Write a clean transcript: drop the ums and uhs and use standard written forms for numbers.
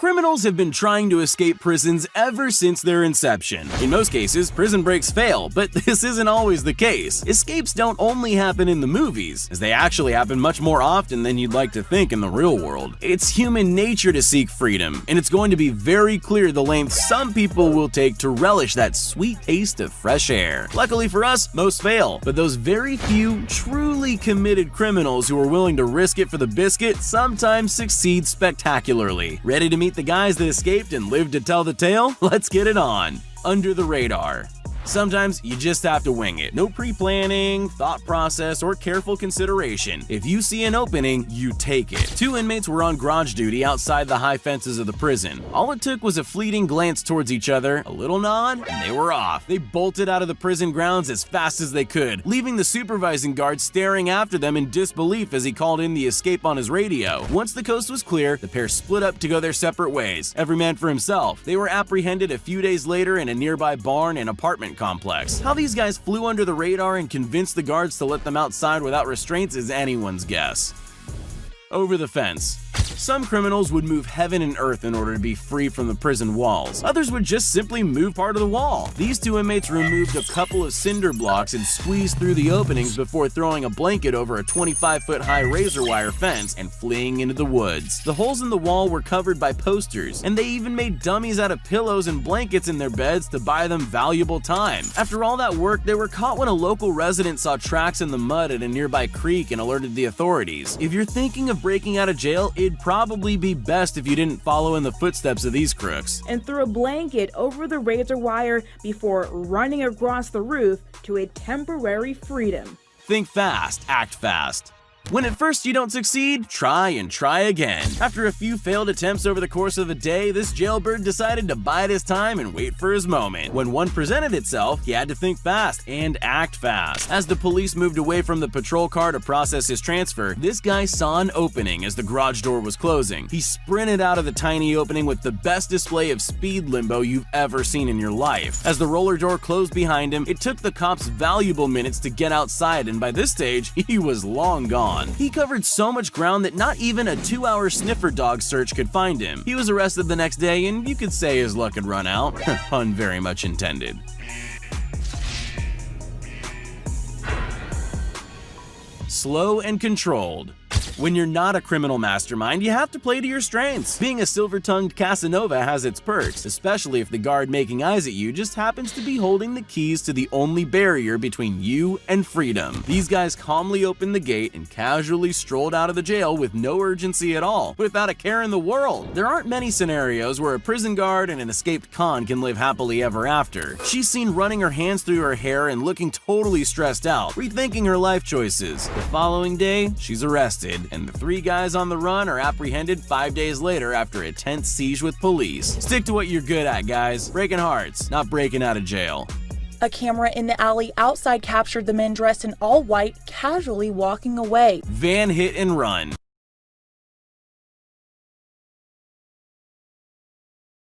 Criminals have been trying to escape prisons ever since their inception. In most cases, prison breaks fail, but this isn't always the case. Escapes don't only happen in the movies, as they actually happen much more often than you'd like to think in the real world. It's human nature to seek freedom, and it's going to be very clear the lengths some people will take to relish that sweet taste of fresh air. Luckily for us, most fail, but those very few truly committed criminals who are willing to risk it for the biscuit sometimes succeed spectacularly. Ready to meet the guys that escaped and lived to tell the tale? Let's get it on. Under the radar. Sometimes you just have to wing it. No pre-planning, thought process, or careful consideration. If you see an opening, you take it. Two inmates were on garage duty outside the high fences of the prison. All it took was a fleeting glance towards each other, a little nod, and they were off. They bolted out of the prison grounds as fast as they could, leaving the supervising guard staring after them in disbelief as he called in the escape on his radio. Once the coast was clear, the pair split up to go their separate ways, every man for himself. They were apprehended a few days later in a nearby barn and apartment complex. How these guys flew under the radar and convinced the guards to let them outside without restraints is anyone's guess. Over the fence. Some criminals would move heaven and earth in order to be free from the prison walls. Others would just simply move part of the wall. These two inmates removed a couple of cinder blocks and squeezed through the openings before throwing a blanket over a 25-foot-high razor wire fence and fleeing into the woods. The holes in the wall were covered by posters, and they even made dummies out of pillows and blankets in their beds to buy them valuable time. After all that work, they were caught when a local resident saw tracks in the mud at a nearby creek and alerted the authorities. If you're thinking of breaking out of jail, it'd probably be best if you didn't follow in the footsteps of these crooks. And threw a blanket over the razor wire before running across the roof to a temporary freedom. Think fast, act fast. When at first you don't succeed, try and try again. After a few failed attempts over the course of a day, this jailbird decided to bide his time and wait for his moment. When one presented itself, he had to think fast and act fast. As the police moved away from the patrol car to process his transfer, this guy saw an opening as the garage door was closing. He sprinted out of the tiny opening with the best display of speed limbo you've ever seen in your life. As the roller door closed behind him, it took the cops valuable minutes to get outside, and by this stage, he was long gone. He covered so much ground that not even a 2-hour sniffer dog search could find him. He was arrested the next day, and you could say his luck had run out. Pun very much intended. Slow and controlled. When you're not a criminal mastermind, you have to play to your strengths. Being a silver-tongued Casanova has its perks, especially if the guard making eyes at you just happens to be holding the keys to the only barrier between you and freedom. These guys calmly opened the gate and casually strolled out of the jail with no urgency at all, without a care in the world. There aren't many scenarios where a prison guard and an escaped con can live happily ever after. She's seen running her hands through her hair and looking totally stressed out, rethinking her life choices. The following day, she's arrested, and the three guys on the run are apprehended 5 days later after a tense siege with police. Stick to what you're good at, guys. Breaking hearts, not breaking out of jail. A camera in the alley outside captured the men dressed in all white casually walking away. Van hit and run.